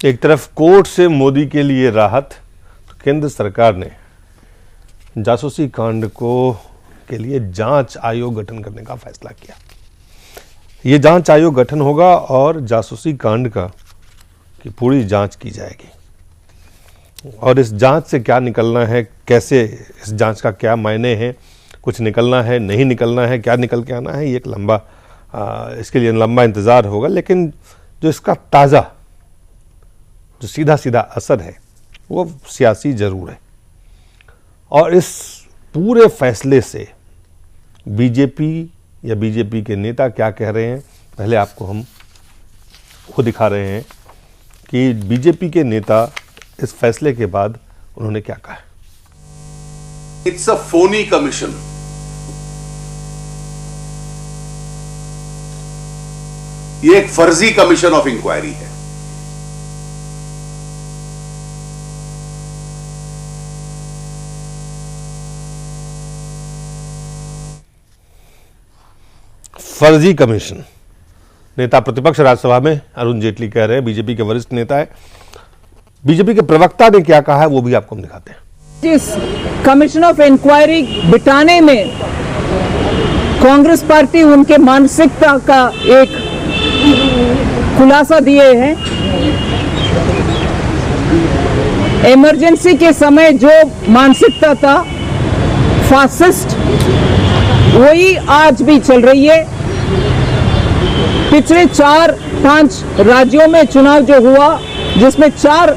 एक तरफ कोर्ट से मोदी के लिए राहत, तो केंद्र सरकार ने जासूसी कांड के लिए जांच आयोग गठन करने का फैसला किया। ये जांच आयोग गठन होगा और जासूसी कांड की पूरी जांच की जाएगी। और इस जांच से क्या निकलना है, कैसे इस जांच का क्या मायने हैं, कुछ निकलना है, नहीं निकलना है, क्या निकल के आना है, ये एक इसके लिए लंबा इंतज़ार होगा। लेकिन जो इसका ताज़ा जो सीधा सीधा असर है वो सियासी ज़रूर है। और इस पूरे फैसले से बीजेपी या बीजेपी के नेता क्या कह रहे हैं, पहले आपको हम वो दिखा रहे हैं कि बीजेपी के नेता इस फैसले के बाद उन्होंने क्या कहा। It's a Fani commission. ये एक फर्जी कमीशन ऑफ इंक्वायरी है। फर्जी कमीशन। नेता प्रतिपक्ष राज्यसभा में अरुण जेटली कह रहे हैं, बीजेपी के वरिष्ठ नेता है। बीजेपी के प्रवक्ता ने क्या कहा है वो भी आपको हम दिखाते हैं। इस कमीशन ऑफ इंक्वायरी बिठाने में कांग्रेस पार्टी उनके मानसिकता का एक खुलासा दिए हैं। इमरजेंसी के समय जो मानसिकता था फासिस्ट, वही आज भी चल रही है। पिछले 4-5 राज्यों में चुनाव जो हुआ, जिसमें 4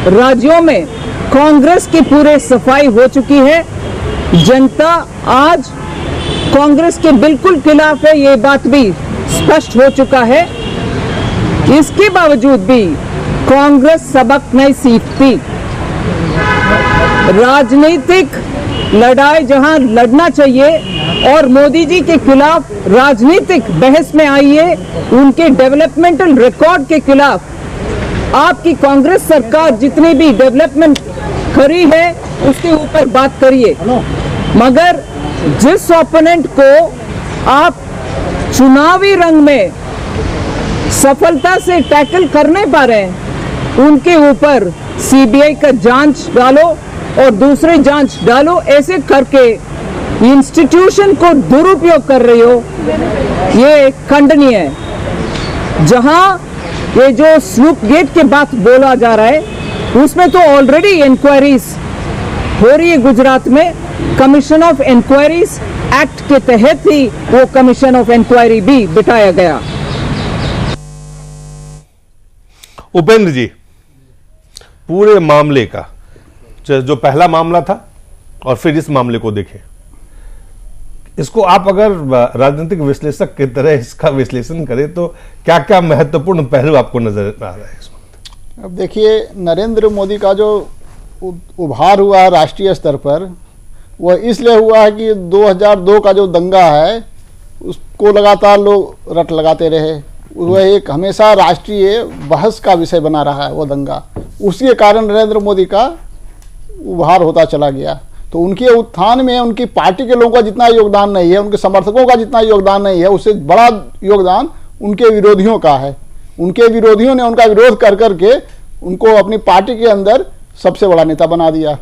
राज्यों में कांग्रेस की पूरे सफाई हो चुकी है। जनता आज कांग्रेस के बिल्कुल खिलाफ है, ये बात भी स्पष्ट हो चुका है। इसके बावजूद भी कांग्रेस सबक नहीं सीखती। राजनीतिक लड़ाई जहां लड़ना चाहिए और मोदी जी के खिलाफ राजनीतिक बहस में आई है, उनके डेवलपमेंटल रिकॉर्ड के खिलाफ आपकी कांग्रेस सरकार जितनी भी डेवलपमेंट करी है उसके ऊपर बात करिए। मगर जिस ओपोनेंट को आप चुनावी रंग में सफलता से टैकल करने पा रहे हैं, उनके ऊपर सीबीआई का जांच डालो और दूसरी जांच डालो। ऐसे करके इंस्टीट्यूशन को दुरुपयोग कर रही हो, ये खंडनीय है। जहां ये जो स्लूप गेट के बात बोला जा रहा है, उसमें तो ऑलरेडी इंक्वायरीज हो रही है गुजरात में। कमीशन ऑफ इंक्वायरीज एक्ट के तहत ही वो कमीशन ऑफ इंक्वायरी भी बिठाया गया। उपेंद्र जी, पूरे मामले का जो पहला मामला था और फिर इस मामले को देखें, इसको आप अगर राजनीतिक विश्लेषक की तरह इसका विश्लेषण करें तो क्या क्या महत्वपूर्ण पहलू आपको नजर आ रहा है इस वक्त? अब देखिए, नरेंद्र मोदी का जो उभार हुआ है राष्ट्रीय स्तर पर, वह इसलिए हुआ है कि 2002 का जो दंगा है उसको लगातार लोग रट लगाते रहे। वह एक हमेशा राष्ट्रीय बहस का विषय बना रहा है वो दंगा। उसी कारण नरेंद्र मोदी का उभार होता चला गया। तो उनके उत्थान में उनकी पार्टी के लोगों का जितना योगदान नहीं है, उनके समर्थकों का जितना योगदान नहीं है, उससे बड़ा योगदान उनके विरोधियों का है। उनके विरोधियों ने उनका विरोध कर करके उनको अपनी पार्टी के अंदर सबसे बड़ा नेता बना दिया।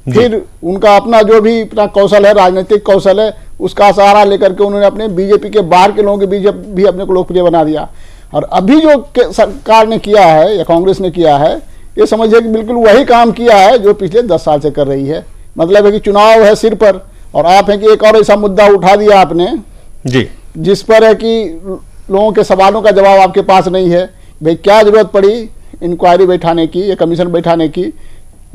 फिर उनका अपना जो भी अपना कौशल है, राजनीतिक कौशल है, उसका सहारा लेकर के उन्होंने अपने बीजेपी के बाहर के लोगों के बीच भी अपने को लोकप्रिय बना दिया। और अभी जो सरकार ने किया है या कांग्रेस ने किया है, ये समझिए कि बिल्कुल वही काम किया है जो पिछले 10 साल से कर रही है। मतलब है कि चुनाव है सिर पर और आप है कि एक और ऐसा मुद्दा उठा दिया आपने जी, जिस पर है कि लोगों के सवालों का जवाब आपके पास नहीं है। भाई क्या जरूरत पड़ी इंक्वायरी बैठाने की या कमीशन बैठाने की,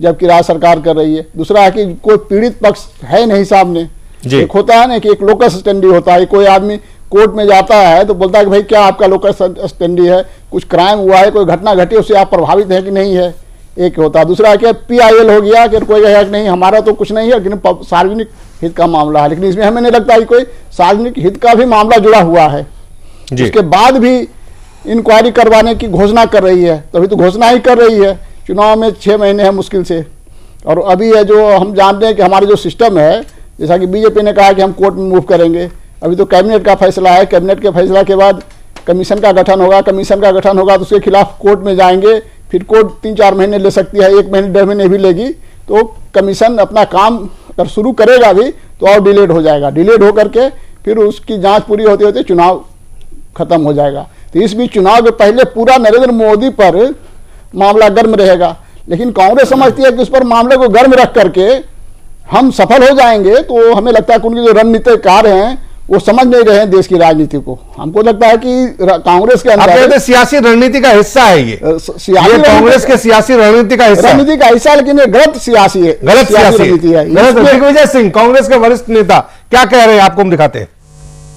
जबकि राज्य सरकार कर रही है। दूसरा है कि कोई पीड़ित पक्ष है नहीं सामने। एक होता है ना कि एक लोकस स्टैंडी होता है, कोई आदमी कोर्ट में जाता है तो बोलता है कि भाई क्या आपका लोकस स्टैंडी है, कुछ क्राइम हुआ है, कोई घटना घटी, उससे आप प्रभावित हैं कि नहीं है, एक होता है। दूसरा है कि PIL हो गया कि कोई कहेगा कि नहीं हमारा तो कुछ नहीं है, लेकिन सार्वजनिक हित का मामला है। लेकिन इसमें हमें नहीं लगता है कोई सार्वजनिक हित का भी मामला जुड़ा हुआ है। उसके बाद भी इंक्वायरी करवाने की घोषणा कर रही है, तो अभी तो घोषणा ही कर रही है। चुनाव में 6 महीने हैं मुश्किल से। और अभी है जो हम जानते हैं कि हमारे जो सिस्टम है, जैसा कि बीजेपी ने कहा कि हम कोर्ट में मूव करेंगे, अभी तो कैबिनेट का फैसला है। कैबिनेट के फैसला के बाद कमीशन का गठन होगा, कमीशन का गठन होगा तो उसके खिलाफ कोर्ट में जाएंगे, फिर कोर्ट 3-4 महीने ले सकती है, 1 महीने 1.5 महीने भी लेगी, तो कमीशन अपना काम अगर शुरू करेगा भी तो और डिलेड हो जाएगा। डिलेड होकर के फिर उसकी जांच पूरी होते होते चुनाव खत्म हो जाएगा। तो इस बीच चुनाव के पहले पूरा नरेंद्र मोदी पर मामला गर्म रहेगा, लेकिन कांग्रेस समझती है कि उस पर मामले को गर्म रख करके हम सफल हो जाएंगे। तो हमें लगता है कि उनके जो रणनीतिकार हैं वो समझ नहीं रहे हैं देश की राजनीति को। हमको लगता है कि कांग्रेस के अंदर सियासी रणनीति का हिस्सा है ये कांग्रेस के सियासी रणनीति का हिस्सा, लेकिन ये गलत सियासी है, गलत सियासी रणनीति है। दिग्विजय सिंह कांग्रेस के वरिष्ठ नेता क्या कह रहे हैं, आपको हम दिखाते हैं।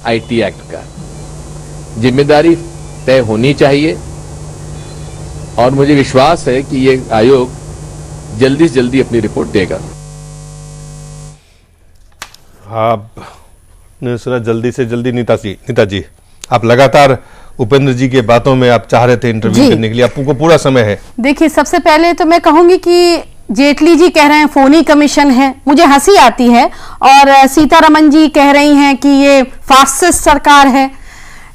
आईटी एक्ट का जिम्मेदारी तय होनी चाहिए और मुझे विश्वास है कि ये आयोग जल्दी से जल्दी अपनी रिपोर्ट देगा। आपने सुना जल्दी से जल्दी। नीता जी आप लगातार उपेंद्र जी के बातों में आप चाह रहे थे इंटरव्यू करने के लिए, आपको पूरा समय है। देखिए सबसे पहले तो मैं कहूंगी कि जेटली जी कह रहे हैं फोनी कमीशन है, मुझे हंसी आती है, और सीतारमन जी कह रही हैं कि ये फासिस्ट सरकार है।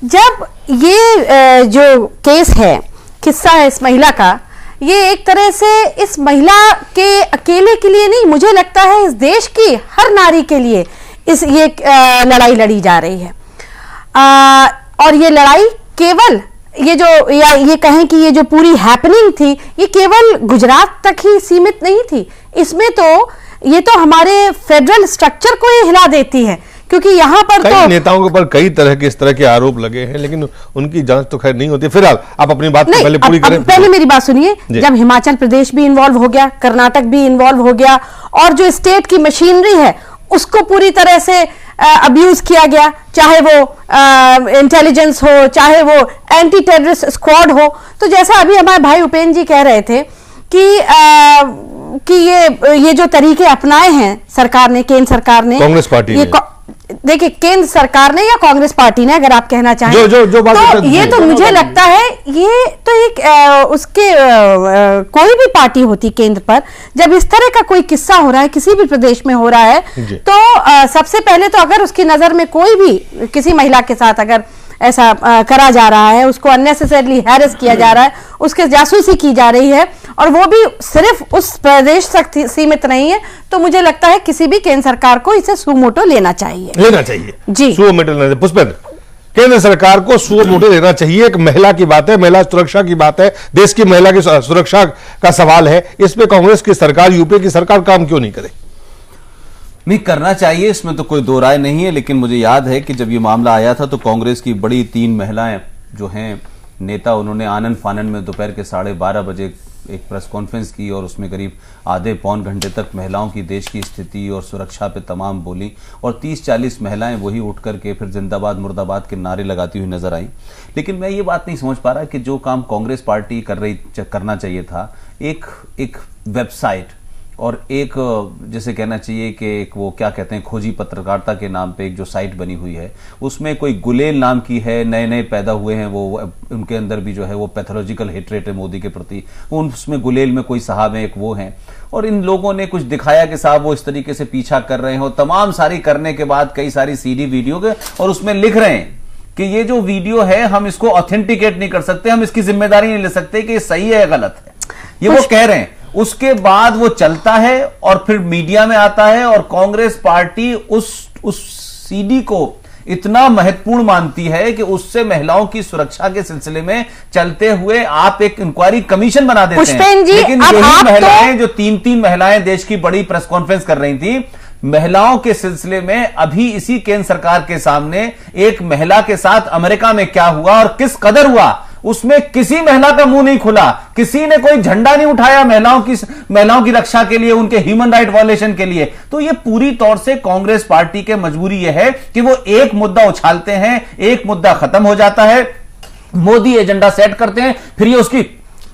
जब ये जो केस है, किस्सा है इस महिला का, ये एक तरह से इस महिला के अकेले के लिए नहीं, मुझे लगता है इस देश की हर नारी के लिए ये लड़ाई लड़ी जा रही है। और ये लड़ाई केवल ये जो या ये कहें कि ये जो पूरी हैपनिंग थी ये केवल गुजरात तक ही सीमित नहीं थी, इसमें तो ये तो हमारे फेडरल स्ट्रक्चर को ही हिला देती है, क्योंकि यहाँ पर तो नेताओं के ऊपर कई तरह के इस तरह के आरोप लगे हैं, लेकिन उनकी जांच तो खैर नहीं होती। फिलहाल आप अपनी बात पहले पूरी करें। पहले मेरी बात सुनिए। जब हिमाचल प्रदेश भी इन्वॉल्व हो गया, कर्नाटक भी इन्वॉल्व हो गया, और जो स्टेट की मशीनरी है उसको पूरी तरह से अब्यूज किया गया, चाहे वो इंटेलिजेंस हो, चाहे वो एंटी टेररिस्ट स्क्वाड हो। तो जैसा अभी हमारे भाई उपेंद्र जी कह रहे थे कि ये जो तरीके अपनाए हैं सरकार ने, केंद्र सरकार ने, कांग्रेस पार्टी ने, देखिए केंद्र सरकार ने या कांग्रेस पार्टी ने, अगर आप कहना चाहें जो बात तो ये तो मुझे लगता है ये तो एक उसके कोई भी पार्टी होती केंद्र पर, जब इस तरह का कोई किस्सा हो रहा है, किसी भी प्रदेश में हो रहा है, तो सबसे पहले तो अगर उसकी नजर में कोई भी किसी महिला के साथ अगर ऐसा करा जा रहा है, उसको अननेसेसरली हैरेस किया जा रहा है, उसके जासूसी की जा रही है, और वो भी सिर्फ उस प्रदेश तक सीमित नहीं है, तो मुझे लगता है किसी भी केंद्र सरकार को इसे सुमोटो लेना चाहिए जी। सुमोटो लेना चाहिए। पुष्पेंद्र, केंद्र सरकार को सुमोटो लेना चाहिए। एक महिला की बात है, महिला सुरक्षा की बात है, देश की महिला की सुरक्षा का सवाल है, इस पे कांग्रेस की सरकार, यूपी की सरकार काम क्यों नहीं करे? नहीं करना चाहिए, इसमें तो कोई दो राय नहीं है। लेकिन मुझे याद है कि जब ये मामला आया था तो कांग्रेस की बड़ी 3 महिलाएं जो हैं नेता, उन्होंने आनंद फानन में दोपहर के 12:30 बजे एक प्रेस कॉन्फ्रेंस की और उसमें करीब आधे पौन घंटे तक महिलाओं की देश की स्थिति और सुरक्षा पे तमाम बोली, और 30-40 महिलाएं वही उठ करके फिर जिंदाबाद मुर्दाबाद के नारे लगाती हुई नजर आई। लेकिन मैं ये बात नहीं समझ पा रहा कि जो काम कांग्रेस पार्टी करना चाहिए था, एक वेबसाइट और एक जैसे कहना चाहिए कि एक वो क्या कहते हैं खोजी पत्रकारिता के नाम पे एक जो साइट बनी हुई है, उसमें कोई गुलेल नाम की है, नए पैदा हुए हैं वो, उनके अंदर भी जो है वो पैथोलॉजिकल हेट्रेट है मोदी के प्रति, उसमें गुलेल में कोई साहब है, एक वो हैं, और इन लोगों ने कुछ दिखाया कि साहब वो इस तरीके से पीछा कर रहे हो, तमाम सारी करने के बाद कई सारी सीडी वीडियो के, और उसमें लिख रहे हैं कि ये जो वीडियो है हम इसको ऑथेंटिकेट नहीं कर सकते, हम इसकी जिम्मेदारी नहीं ले सकते कि ये सही है या गलत है, ये वो कह रहे हैं। उसके बाद वो चलता है और फिर मीडिया में आता है, और कांग्रेस पार्टी उस सीडी को इतना महत्वपूर्ण मानती है कि उससे महिलाओं की सुरक्षा के सिलसिले में चलते हुए आप एक इंक्वायरी कमीशन बना देते हैं। लेकिन यही महिलाएं जो 3 महिलाएं देश की बड़ी प्रेस कॉन्फ्रेंस कर रही थी महिलाओं के सिलसिले में, अभी इसी केंद्र सरकार के सामने एक महिला के साथ अमेरिका में क्या हुआ और किस कदर हुआ, उसमें किसी महिला का मुंह नहीं खुला, किसी ने कोई झंडा नहीं उठाया महिलाओं की रक्षा के लिए, उनके ह्यूमन राइट वायलेशन के लिए। तो ये पूरी तौर से कांग्रेस पार्टी के मजबूरी यह है कि वो एक मुद्दा उछालते हैं, एक मुद्दा खत्म हो जाता है, मोदी एजेंडा सेट करते हैं, फिर ये उसकी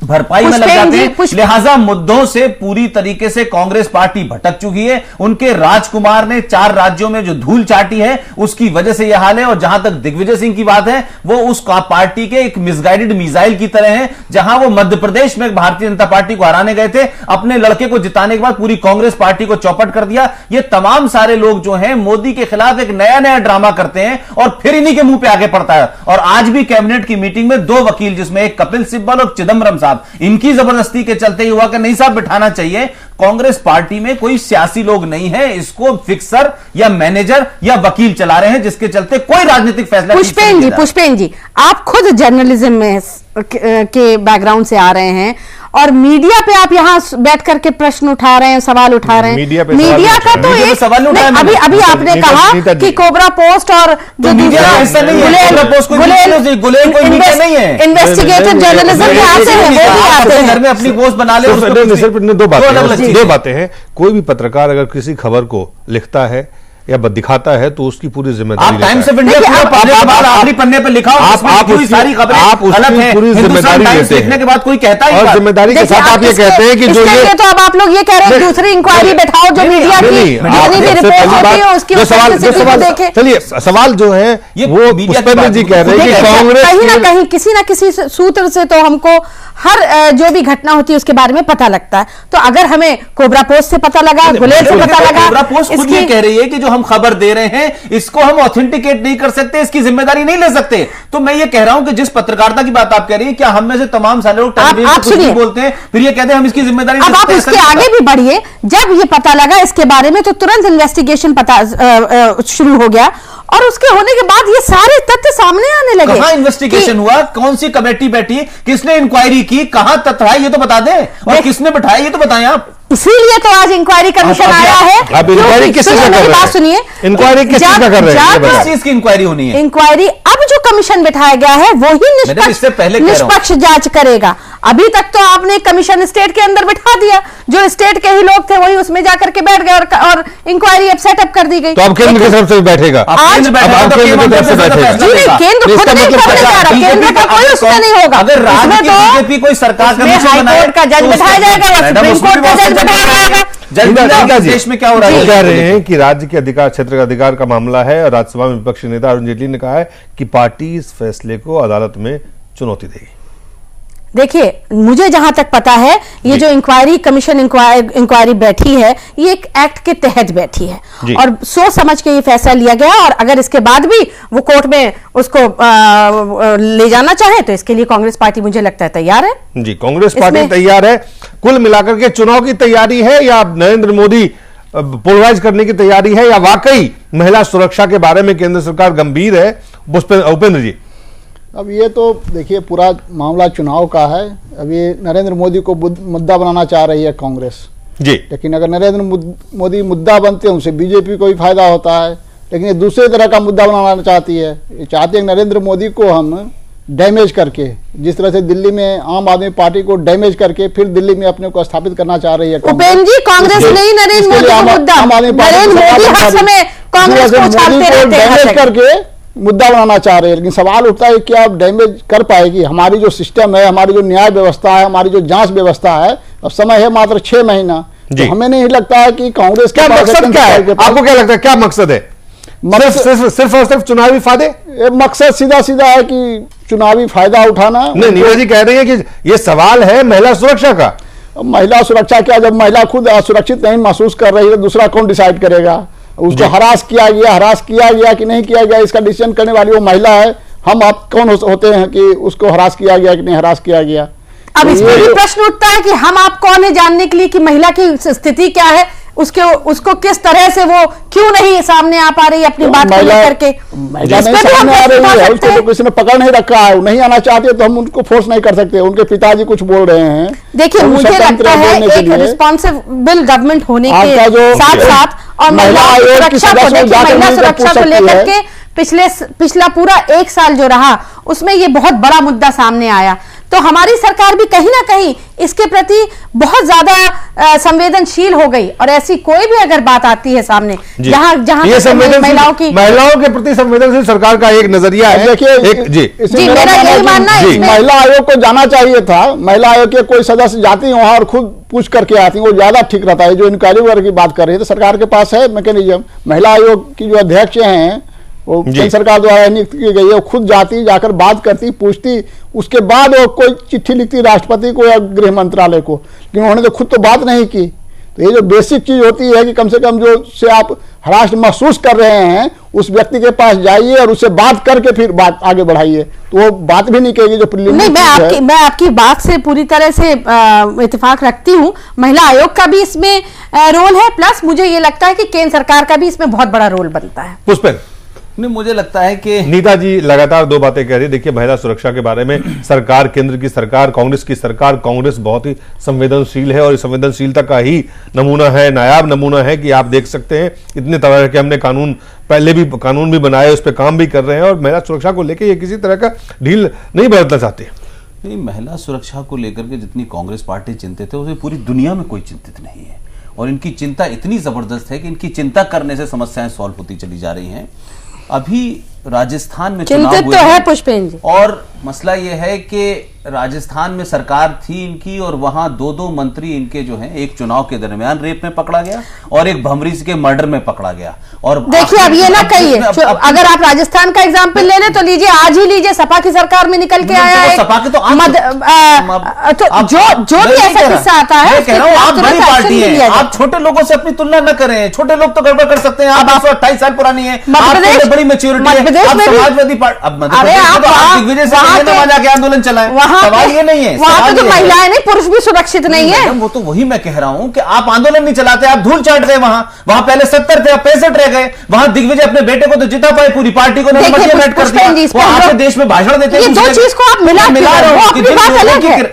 भरपाई में लग जाते हैं। लिहाजा मुद्दों से पूरी तरीके से कांग्रेस पार्टी भटक चुकी है। उनके राजकुमार ने 4 राज्यों में जो धूल चाटी है उसकी वजह से यह हाल है। और जहां तक दिग्विजय सिंह की बात है, वो उस पार्टी के एक मिसगाइडेड मिसाइल की तरह है। जहां वो मध्य प्रदेश में भारतीय जनता पार्टी को हराने गए थे, अपने लड़के को जिताने के बाद पूरी कांग्रेस पार्टी को चौपट कर दिया। ये तमाम सारे लोग जो हैं मोदी के खिलाफ एक नया नया ड्रामा करते हैं और फिर इन्हीं के मुंह पे आगे पड़ता है। और आज भी कैबिनेट की मीटिंग में 2 वकील, जिसमें एक कपिल सिब्बल और चिदम्बरम साहब, इनकी जबरदस्ती के चलते ही हुआ कि नहीं साहब बिठाना चाहिए। कांग्रेस पार्टी में कोई सियासी लोग नहीं है, इसको फिक्सर या मैनेजर या वकील चला रहे हैं, जिसके चलते कोई राजनीतिक फैसला। पुष्पेन जी, आप खुद जर्नलिज्म में के बैकग्राउंड से आ रहे हैं और मीडिया पे आप यहाँ बैठ करके प्रश्न उठा रहे हैं, सवाल उठा रहे हैं। मीडिया का तो एक सवाल अभी आपने कहा कि कोबरा पोस्ट और जो दूसरा इन्वेस्टिगेटिव जर्नलिज्म के आते हैं, वो भी आते हैं, घर में अपनी पोस्ट बना ले। दो बातें हैं। कोई भी पत्रकार अगर किसी खबर को लिखता है या दिखाता है तो उसकी पूरी जिम्मेदारी। आप टाइम्स ऑफ इंडिया आखिरी पन्ने पर लिखा हो, आप पूरी सारी खबरें आप उसकी पूरी जिम्मेदारी लेते लिखने के बाद कोई कहता है और जिम्मेदारी के साथ आप ये कहते हैं कि जो ये तो अब आप लोग ये कह रहे हैं दूसरी इंक्वायरी बैठाओ जो मीडिया की जितनी भी रिपोर्ट होती है उसकी देखें। चलिए सवाल जो है वो पुष्पेंद्र जी कह रहे हैं कि कांग्रेस कहीं ना किसी सूत्र से तो हमको हर जो भी घटना होती है उसके बारे में पता लगता है। तो अगर हमें कोबरा पोस्ट से पता लगा, गुलेल से पता लगा, कोबरा पोस्ट खुद ये कह रही है कि जो हम खबर दे रहे हैं इसको हम ऑथेंटिकेट नहीं कर सकते, इसकी जिम्मेदारी नहीं ले सकते। तो मैं ये कह रहा हूं कि जिस पत्रकारिता की बात आप कह रही है, क्या हम में से तमाम सारे लोग टेलीविजन बोलते हैं फिर ये कहते हैं हम इसकी जिम्मेदारी अब आप इसके आगे भी बढ़िए। जब ये पता लगा इसके बारे में तो तुरंत इन्वेस्टिगेशन शुरू हो गया और उसके होने के बाद ये सारे तथ्य सामने आने लगे। कहां इन्वेस्टिगेशन हुआ, कौन सी कमेटी बैठी, किसने इंक्वायरी की, कहां तथ्य है ये तो बता दें, और किसने बिठाया ये तो बताएं आप। इसीलिए तो आज इंक्वायरी कमीशन आया है। अब इंक्वायरी किस चीज का कर रहे हैं? सुनिए, इंक्वायरी किस चीज का कर रहे हैं? किस चीज की इंक्वायरी होनी है? इंक्वायरी अब जो कमीशन बिठाया गया है वो ही निष्पक्ष जांच करेगा। अभी तक तो आपने कमीशन स्टेट के अंदर बिठा दिया, जो स्टेट के ही लोग थे वही उसमें जाकर के बैठ गए और इंक्वायरी अब सेटअप कर दी गई। तो अब केंद्र की तरफ से बैठेगा, केंद्र खुद नहीं करने जा रहा, केंद्र का कोई उसमें नहीं होगा। अगर बीजेपी कोई सरकार हाईकोर्ट का जज बिठाया जाएगा, सुप्रीम कोर्ट का जज बिठाया जाएगा। देश में क्या हो रहा है? कह रहे हैं कि राज्य के अधिकार क्षेत्र का अधिकार का मामला है और राज्यसभा में विपक्षी नेता अरुण जेटली ने कहा है कि पार्टी इस फैसले को अदालत में चुनौती देगी। देखिए, मुझे जहां तक पता है ये जो इंक्वायरी कमीशन इंक्वायरी बैठी है ये एक एक्ट के तहत बैठी है और सोच समझ के ये फैसला लिया गया। और अगर इसके बाद भी वो कोर्ट में उसको ले जाना चाहे तो इसके लिए कांग्रेस पार्टी मुझे लगता है तैयार है। जी, कांग्रेस पार्टी तैयार है। कुल मिलाकर के चुनाव की तैयारी है या नरेंद्र मोदी पोलराइज करने की तैयारी है या वाकई महिला सुरक्षा के बारे में केंद्र सरकार गंभीर है? उपेंद्र जी, अब ये तो देखिए पूरा मामला चुनाव का है। अब ये नरेंद्र मोदी को मुद्दा बनाना चाह रही है कांग्रेस जी, लेकिन अगर नरेंद्र मोदी मुद्दा बनते हैं उनसे बीजेपी को भी फायदा होता है। लेकिन ये दूसरे तरह का मुद्दा बनाना चाहती है। ये चाहती है नरेंद्र मोदी को हम डैमेज करके, जिस तरह से दिल्ली में आम आदमी पार्टी को डैमेज करके फिर दिल्ली में अपने को स्थापित करना चाह रही है उपेंद्र जी। कांग्रेस नहीं नरेंद्र मोदी को मुद्दा, नरेंद्र मोदी हर समय कांग्रेस को उछालते रहते हैं, डैमेज करके मुद्दा बनाना चाह रहे हैं। लेकिन सवाल उठता है कि आप डैमेज कर पाएगी? हमारी जो सिस्टम है, हमारी जो न्याय व्यवस्था है, हमारी जो जांच व्यवस्था है, अब समय है मात्र 6 महीना। तो हमें नहीं लगता है कि कांग्रेस का मकसद क्या है? आपको क्या लगता है क्या मकसद है? सिर्फ और सिर्फ चुनावी फायदे? मकसद सीधा सीधा है कि चुनावी फायदा उठाना। नहीं, नीरज जी कह रही है कि ये सवाल है महिला सुरक्षा का। महिला सुरक्षा क्या, जब महिला खुद असुरक्षित नहीं महसूस कर रही है दूसरा कौन डिसाइड करेगा? उसको हरास किया गया कि नहीं किया गया, इसका डिसीजन करने वाली वो महिला है। हम आप कौन होते हैं कि उसको हरास किया गया कि नहीं हरास किया गया? अब इसमें भी प्रश्न उठता है कि हम आप कौन है जानने के लिए कि महिला की स्थिति क्या है, उसको किस तरह से वो क्यों नहीं सामने आ पा रही अपनी बात को लेकर के। सामने आ रही है, उसको तो किसी ने पकड़ नहीं रखा है, नहीं आना चाहते तो हम उनको फोर्स नहीं कर सकते। उनके पिताजी कुछ बोल रहे हैं। देखिए, मुझे लगता है एक रिस्पॉन्सिबल गवर्नमेंट होने के साथ साथ और महिला सुरक्षा को लेकर के पिछला पूरा 1 साल जो रहा उसमें ये बहुत बड़ा मुद्दा सामने आया। तो हमारी सरकार भी कहीं ना कहीं इसके प्रति बहुत ज्यादा संवेदनशील हो गई। और ऐसी कोई भी अगर बात आती है सामने जहां महिलाओं के प्रति संवेदनशील सरकार का एक नजरिया है। देखिए जी मेरा यही मानना है। महिला आयोग को जाना चाहिए था। महिला आयोग के कोई सदस्य जाती वहां और खुद पूछ करके आती, वो ज्यादा ठीक रहता है। जो इंक्वायरी वर्ग की बात कर रही है, तो सरकार के पास है मैकेनिज्म। महिला आयोग की जो अध्यक्ष हैं वो केंद्र सरकार द्वारा नियुक्त की गई है, वो खुद जाती, जाकर बात करती, पूछती, उसके बाद वो कोई चिट्ठी लिखती राष्ट्रपति को या गृह मंत्रालय को। लेकिन उन्होंने तो खुद तो बात नहीं की। तो ये जो बेसिक चीज होती है कि कम से कम जो से आप हरास महसूस कर रहे हैं उस व्यक्ति के पास जाइए और उससे बात करके फिर बात आगे बढ़ाइए। तो वो बात भी नहीं कहेगी जो नहीं। मैं आपकी बात से पूरी तरह से इत्तेफाक रखती हूँ। महिला आयोग का भी इसमें रोल है, प्लस मुझे ये लगता है कि केंद्र सरकार का भी इसमें बहुत बड़ा रोल बनता है। पुष्पेंद्र, नहीं, मुझे लगता है कि नीता जी लगातार दो बातें कह रही है। देखिए, महिला सुरक्षा के बारे में सरकार, केंद्र की सरकार, कांग्रेस की सरकार, कांग्रेस बहुत ही संवेदनशील है और इस संवेदनशीलता का ही नमूना है, नायाब नमूना है कि आप देख सकते हैं इतने तरह के हमने पहले भी कानून भी बनाए, उस पर काम भी कर रहे हैं और महिला सुरक्षा को लेकर ये किसी तरह का ढील नहीं बरतना चाहते। नहीं, महिला सुरक्षा को लेकर के जितनी कांग्रेस पार्टी चिंतित है उसे पूरी दुनिया में कोई चिंतित नहीं है। और इनकी चिंता इतनी जबरदस्त है कि इनकी चिंता करने से समस्याएं सॉल्व होती चली जा रही हैं। अभी राजस्थान में चुनाव चिंतित तो है पुष्पेंद्र जी, और मसला यह है कि राजस्थान में सरकार थी इनकी और वहां दो मंत्री इनके जो हैं एक चुनाव के दरमियान रेप में पकड़ा गया और एक भमरी के मर्डर में पकड़ा गया। और देखिए अब ये ना कहिए, अगर आप राजस्थान का एग्जाम्पल ले लें तो लीजिए, आज ही लीजिए, सपा की सरकार में निकल के आया है सपा के तो जो भी ऐसा किस्सा आता है, कह रहा हूं आप बड़ी पार्टी है, आप छोटे लोगों से अपनी तुलना न करें। छोटे लोग तो गड़बड़ कर सकते हैं। आप 128 साल पुरानी है, बड़ी मेच्योरिटी है, समाजवादी पार्टी दिग्विजय से आंदोलन चलाए, सवाल ये नहीं है। वहां तो महिलाएं नहीं, पुरुष भी सुरक्षित नहीं है। वो तो वही मैं कह रहा हूं कि आप आंदोलन नहीं चलाते, आप धूल चाट गए। वहां पहले 70 थे, अब 65 रह गए। वहां दिग्विजय अपने बेटे को तो जिता पाए, पूरी पार्टी को बैठ कर दिया। वो आके देश में भाषण देते हैं। दो चीज को आप मिला रहे हो।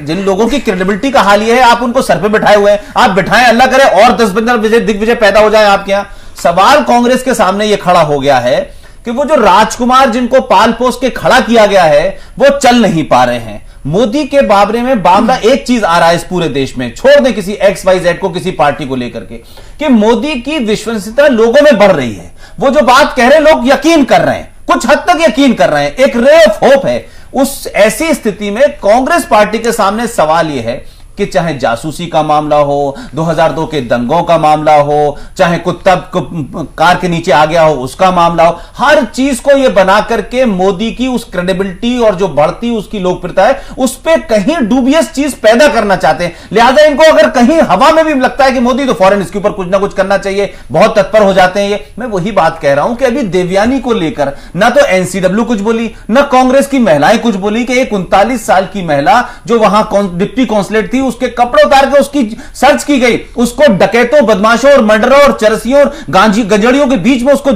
जिन लोगों की क्रेडिबिलिटी का हाल ये है, आप उनको सर पे बैठाए हुए हैं। आप बिठाएं, अल्लाह करे और 10-15 दिग्विजय पैदा हो जाए आपके यहां। सवाल कांग्रेस के सामने ये खड़ा हो गया है कि वो जो राजकुमार जिनको पाल पोस के खड़ा किया गया है वो चल नहीं पा रहे हैं। मोदी के बाबरे में मामला एक चीज आ रहा है इस पूरे देश में, छोड़ दें किसी XYZ को, किसी पार्टी को लेकर के, कि मोदी की विश्वसनीयता लोगों में बढ़ रही है। वो जो बात कह रहे हैं लोग यकीन कर रहे हैं, कुछ हद तक यकीन कर रहे हैं, एक रे ऑफ होप है। उस ऐसी स्थिति में कांग्रेस पार्टी के सामने सवाल यह है कि चाहे जासूसी का मामला हो, 2002 के दंगों का मामला हो, चाहे कुत्ता कार के नीचे आ गया हो उसका मामला हो, हर चीज को यह बना करके मोदी की उस क्रेडिबिलिटी और जो बढ़ती उसकी लोकप्रियता है उस पर कहीं डूबियस चीज पैदा करना चाहते हैं। लिहाजा इनको अगर कहीं हवा में भी लगता है कि मोदी तो फौरन इसके ऊपर कुछ ना कुछ करना चाहिए, बहुत तत्पर हो जाते हैं। ये मैं वही बात कह रहा हूं कि अभी देवयानी को लेकर ना तो NCW कुछ बोली, ना कांग्रेस की महिलाएं कुछ बोली कि एक 39 साल की महिला जो वहां डिप्टी काउंसलर थी, उसके कपड़े उतार के उसकी सर्च की गई, उसको डकैतों, बदमाशों और मर्डरों और चरसियों और गंजड़ियों के बीच में उसको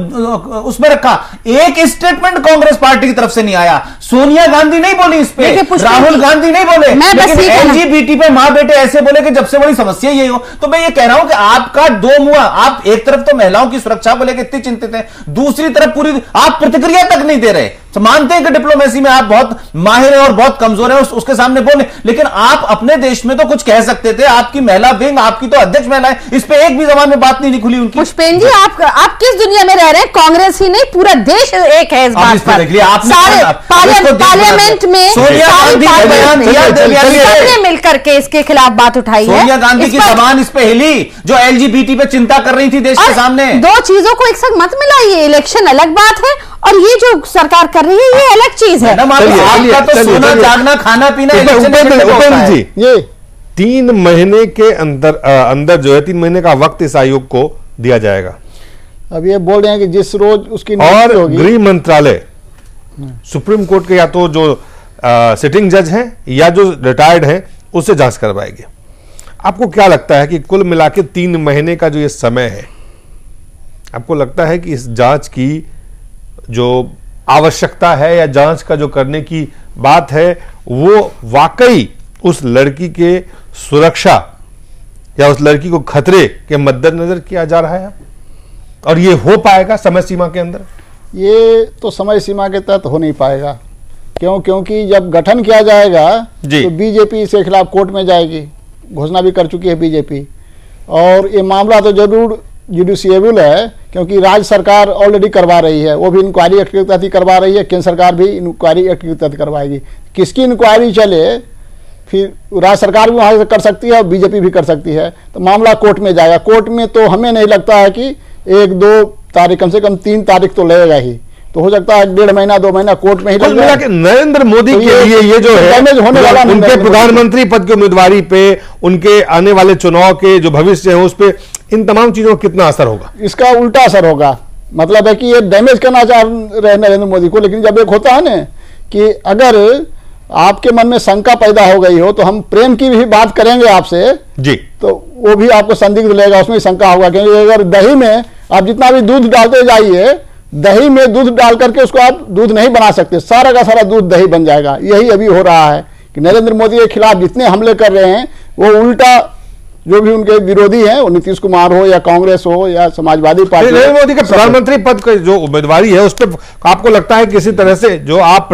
उसमें रखा। एक स्टेटमेंट कांग्रेस पार्टी की तरफ से नहीं आया। सोनिया गांधी नहीं बोली इस पे, राहुल गांधी नहीं बोले, लेकिन LGBT पे मां बेटे ऐसे बोले कि जब से बड़ी समस्या ये हो। तो मैं ये कह रहा हूं कि आपका दो मुआ, आप एक तरफ तो महिलाओं की सुरक्षा को लेकर इतनी चिंतित हैं, दूसरी तरफ पूरी आप प्रतिक्रिया तक नहीं दे रहे। तो मानते हैं कि डिप्लोमेसी में आप बहुत माहिर हैं और बहुत कमजोर हैं, उसके सामने बोले, लेकिन आप अपने देश में तो कुछ कह सकते थे। आपकी महिला विंग, आपकी तो अध्यक्ष महिला है, इस पे एक भी जबान में बात नहीं निकली उनकी। पुष्पेंद्र जी, आप किस दुनिया में रह रहे हैं? कांग्रेस ही नहीं, पूरा देश एक है इस बात पर। पार्लियामेंट में सबने मिलकर के इसके खिलाफ बात उठाई है। सोनिया गांधी की जबान इस पे हिली जो LGBT पे चिंता कर रही थी देश के सामने। दो चीजों को एक साथ मत मिलाइए, इलेक्शन अलग बात है और ये जो सरकार कर रही है ये अलग चीज है। आपका तो सोना जागना खाना पीना उपेंद्र जी, ये 3 महीने के अंदर जो है 3 महीने का वक्त इस आयोग को दिया जाएगा। अब ये बोल रहे हैं कि जिस रोज उसकी और गृह मंत्रालय सुप्रीम कोर्ट के या तो जो सिटिंग जज हैं या जो रिटायर्ड हैं उससे जांच करवाएगी। आपको क्या लगता है कि कुल मिला के 3 महीने का जो ये समय है, आपको लगता है कि इस जांच की जो आवश्यकता है या जांच का जो करने की बात है वो वाकई उस लड़की के सुरक्षा या उस लड़की को खतरे के मद्देनजर किया जा रहा है और ये हो पाएगा समय सीमा के अंदर? ये तो समय सीमा के तहत हो नहीं पाएगा। क्योंकि जब गठन किया जाएगा जी। तो बीजेपी इसके खिलाफ कोर्ट में जाएगी, घोषणा भी कर चुकी है बीजेपी। और ये मामला तो जरूर जुडिशिएबल है, क्योंकि राज्य सरकार ऑलरेडी करवा रही है, वो भी इंक्वायरी एक्ट के तहत ही करवा रही है, केंद्र सरकार भी इंक्वायरी एक्ट के तहत करवाएगी। किसकी इंक्वायरी चले फिर राज्य सरकार भी वहाँ से कर सकती है और बीजेपी भी कर सकती है, तो मामला कोर्ट में जाएगा। कोर्ट में तो हमें नहीं लगता है कि 1-2 तारीख, कम से कम 3 तारीख तो लगेगा ही, तो हो सकता है 1.5 महीना 2 महीना कोर्ट में ही लग जाए। नरेंद्र मोदी के लिए ये जो है डैमेज होने वाला उनके प्रधानमंत्री पद की उम्मीदवारी पे, उनके आने वाले चुनाव के जो भविष्य है उस पे, इन तमाम चीजों का कितना असर होगा? इसका उल्टा असर होगा। मतलब है कि ये डैमेज करना चाह रहे हैं नरेंद्र मोदी को, लेकिन जब एक होता है ना कि अगर आपके मन में शंका पैदा हो गई हो तो हम प्रेम की भी बात करेंगे आपसे जी, तो वो भी आपको संदिग्ध लगेगा, उसमें शंका होगा। क्योंकि अगर दही में आप जितना भी दूध डालते जाइए, दही में दूध डाल करके उसको आप दूध नहीं बना सकते, सारा का सारा दूध दही बन जाएगा। यही अभी हो रहा है कि नरेंद्र मोदी के खिलाफ जितने हमले कर रहे हैं वो उल्टा जो भी उनके विरोधी हैं, वो नीतीश कुमार हो या कांग्रेस हो या समाजवादी पार्टी, नरेंद्र मोदी के प्रधानमंत्री पद की जो उम्मीदवारी है उस पर आपको लगता है किसी तरह से जो आप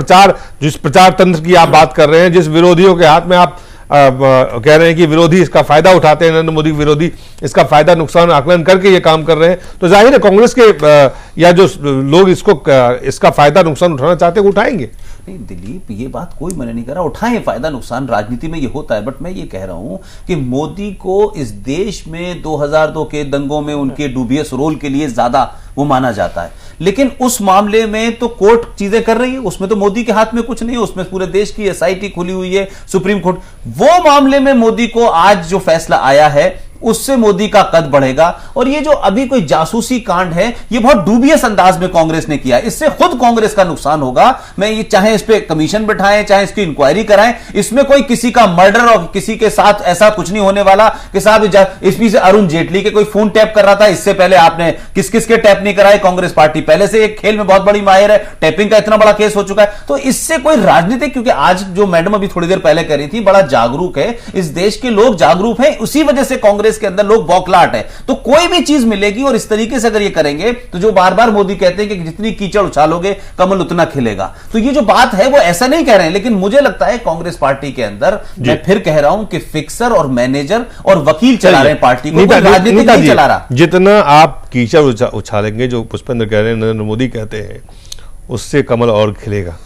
जिस प्रचार तंत्र की आप बात कर रहे हैं, जिस विरोधियों के हाथ में आप कह रहे हैं कि विरोधी इसका फायदा उठाते हैं, नरेंद्र मोदी विरोधी इसका फायदा नुकसान आकलन करके ये काम कर रहे हैं, तो जाहिर है कांग्रेस के या जो लोग इसका फायदा नुकसान उठाना चाहते हैं उठाएंगे? नहीं दिलीप, ये बात कोई मना नहीं कर रहा, उठाएं, फायदा नुकसान राजनीति में ये होता है। बट मैं ये कह रहा हूं कि मोदी को इस देश में 2002 के दंगों में उनके डूबियस रोल के लिए ज्यादा वो माना जाता है, लेकिन उस मामले में तो कोर्ट चीजें कर रही है, उसमें तो मोदी के हाथ में कुछ नहीं है, उसमें पूरे देश की एसआईटी खुली हुई है, सुप्रीम कोर्ट। वो मामले में मोदी को आज जो फैसला आया है उससे मोदी का कद बढ़ेगा। और ये जो अभी कोई जासूसी कांड है ये बहुत डूबियस अंदाज में कांग्रेस ने किया, इससे खुद कांग्रेस का नुकसान होगा। मैं ये चाहे इस पे कमीशन बिठाएं, चाहे इसकी इंक्वायरी कराएं, इसमें कोई किसी का मर्डर और किसी के साथ ऐसा कुछ नहीं होने वाला कि साहब इसमें से अरुण जेटली के कोई फोन टैप कर रहा था, इससे पहले आपने किस किस के टैप नहीं कराए। कांग्रेस पार्टी पहले से एक खेल में बहुत बड़ी माहिर है, टैपिंग का इतना बड़ा केस हो चुका है, तो इससे कोई राजनीतिक, क्योंकि आज जो मैडम अभी थोड़ी देर पहले कह रही थी बड़ा जागरूक है, इस देश के लोग जागरूक हैं, उसी वजह से कांग्रेस के अंदर लोग बौखलाहट है। तो कोई भी चीज मिलेगी और इस तरीके से अगर ये करेंगे तो जो बार बार मोदी कहते हैं कि जितनी कीचड़ उछालोगे कमल उतना खिलेगा, तो ये जो बात है वो ऐसा नहीं कह रहे हैं, लेकिन मुझे लगता है कांग्रेस पार्टी के अंदर, मैं फिर कह रहा हूं कि फिक्सर और मैनेजर और वकील चला रहे हैं पार्टी को, राजनीति नहीं चला रहा। जितना आप कीचड़ उछालेंगे, जो पुष्पेंद्र कह रहे हैं, नरेंद्र मोदी कहते हैं, उससे कमल और खिलेगा।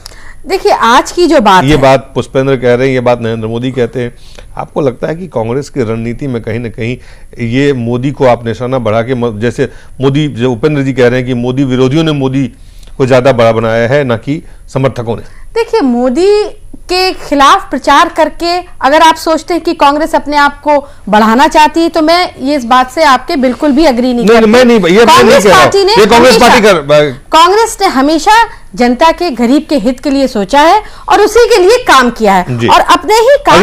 देखिए आज की जो बात ये बात पुष्पेंद्र कह रहे हैं, ये बात नरेंद्र मोदी कहते हैं। आपको लगता है कि कांग्रेस की रणनीति में कहीं ना कहीं ये मोदी को आप निशाना बढ़ा के, जैसे मोदी, जो उपेंद्र जी कह रहे हैं कि मोदी विरोधियों ने मोदी को ज्यादा बड़ा बनाया है, ना कि समर्थकों ने? देखिए मोदी के खिलाफ प्रचार करके अगर आप सोचते हैं कि कांग्रेस अपने आप को बढ़ाना चाहती है, तो मैं ये इस बात से आपके बिल्कुल भी एग्री नहीं करती। मैं नहीं, ये कांग्रेस पार्टी ने, कांग्रेस ने हमेशा जनता के गरीब के हित के लिए सोचा है और उसी के लिए काम किया है, और अपने ही काम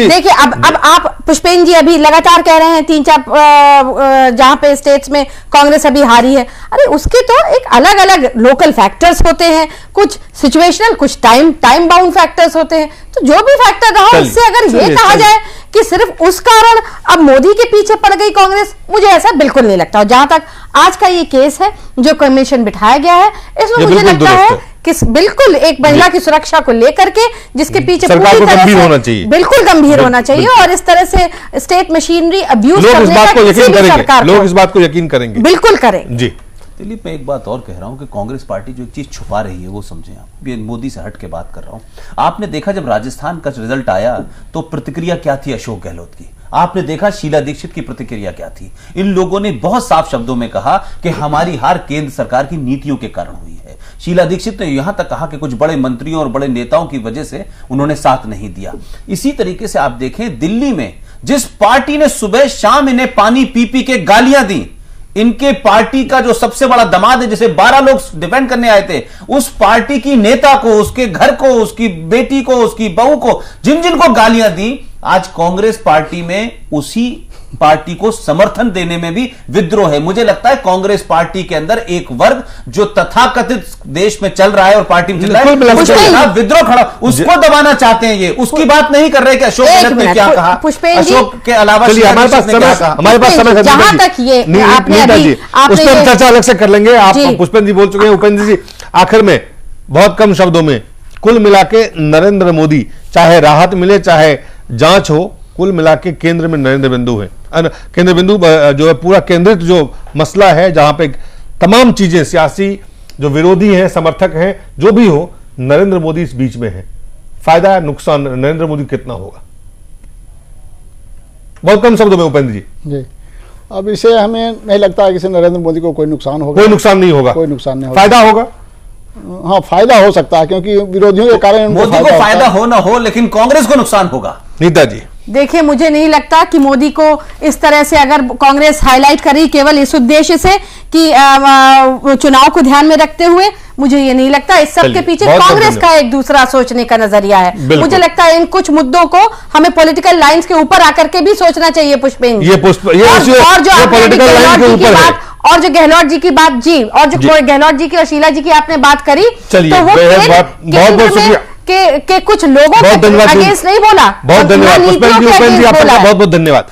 देखिए। अब आप पुष्पेंद्र जी अभी लगातार कह रहे हैं 3-4 जहां पे स्टेट्स में कांग्रेस अभी हारी है, अरे उसके तो एक अलग अलग लोकल फैक्टर्स होते हैं, कुछ सिचुएशनल, कुछ टाइम बाउंड फैक्टर्स होते हैं। तो जो भी फैक्टर रहा, इससे अगर ये कहा जाए कि सिर्फ उस कारण अब मोदी के पीछे पड़ गई कांग्रेस, मुझे ऐसा बिल्कुल नहीं लगता। और जहां तक आज का ये केस है जो कमीशन बिठाया गया है, इसमें मुझे लगता है कि बिल्कुल एक महिला की सुरक्षा को लेकर के जिसके पीछे पूरी तरह से होना चाहिए, बिल्कुल गंभीर होना चाहिए, और इस तरह से स्टेट मशीनरी अब्यूज करने का किसी भी सरकार, लोग इस बात को यकीन करेंगे, बिल्कुल करें जी। दिलीप, मैं एक बात और कह रहा हूं कि कांग्रेस पार्टी जो एक चीज छुपा रही है वो समझें आप। ये मोदी से हट के बात कर रहा हूं। आपने देखा जब राजस्थान का रिजल्ट आया तो प्रतिक्रिया क्या थी अशोक गहलोत की, आपने देखा शीला दीक्षित की प्रतिक्रिया क्या थी। इन लोगों ने बहुत साफ शब्दों में कहा कि हमारी हार केंद्र सरकार की नीतियों के कारण हुई है। शीला दीक्षित ने यहां तक कहा कि कुछ बड़े मंत्रियों और बड़े नेताओं की वजह से उन्होंने साथ नहीं दिया। इसी तरीके से आप देखें दिल्ली में जिस पार्टी ने सुबह शाम इन्हें पानी पी पी के गालियां दी, इनके पार्टी का जो सबसे बड़ा दामाद है जिसे 12 लोग डिफेंड करने आए थे, उस पार्टी की नेता को, उसके घर को, उसकी बेटी को, उसकी बहू को, जिन जिन को गालियां दी, आज कांग्रेस पार्टी में उसी पार्टी को समर्थन देने में भी विद्रोह है। मुझे लगता है कांग्रेस पार्टी के अंदर एक वर्ग जो तथाकथित देश में चल रहा है और पार्टी में चल रहा है, विद्रोह खड़ा, उसको दबाना चाहते हैं। ये उसकी बात नहीं कर रहे कि अशोक गहलोत ने क्या कहा, अशोक के अलावा हमारे पास समय, जहां तक ये उस पर चर्चा अलग से कर लेंगे। आप पुष्पेंद्र जी बोल चुके हैं, उपेंद्र जी आखिर में बहुत कम शब्दों में कुल मिला के नरेंद्र मोदी, चाहे राहत मिले चाहे जांच हो, कुल मिला के केंद्र में नरेंद्र बिंदु है। केंद्र बिंदु जो है पूरा केंद्रित जो मसला है, जहां पे तमाम चीजें सियासी जो विरोधी हैं, समर्थक हैं, जो भी हो, नरेंद्र मोदी इस बीच में है। फायदा नुकसान नरेंद्र मोदी कितना होगा? बहुत कम शब्दों में उपेंद्र जी। अब इसे हमें नहीं लगता है कि नरेंद्र मोदी को कोई नुकसान होगा। कोई नुकसान नहीं होगा। कोई नुकसान नहीं होगा। फायदा होगा। हाँ, फायदा हो सकता है, क्योंकि विरोधियों के कारण मोदी को फायदा हो ना हो, लेकिन कांग्रेस को नुकसान होगा। नीता जी, देखिए, मुझे नहीं लगता कि मोदी को इस तरह से, अगर कांग्रेस हाईलाइट करी केवल इस उद्देश्य से कि चुनाव को ध्यान में रखते हुए, मुझे ये नहीं लगता। इस सब के पीछे कांग्रेस का एक दूसरा सोचने का नजरिया है। मुझे लगता है इन कुछ मुद्दों को हमें पॉलिटिकल लाइंस के ऊपर आकर के भी सोचना चाहिए। पुष्पेंद्र, और जो गहलोत जी की बात जी, और जो गहलोत जी की और शीला जी की आपने बात करी, तो वो के कुछ लोगों के अगेंस्ट नहीं बोला, बहुत धन्यवाद। बहुत बहुत धन्यवाद।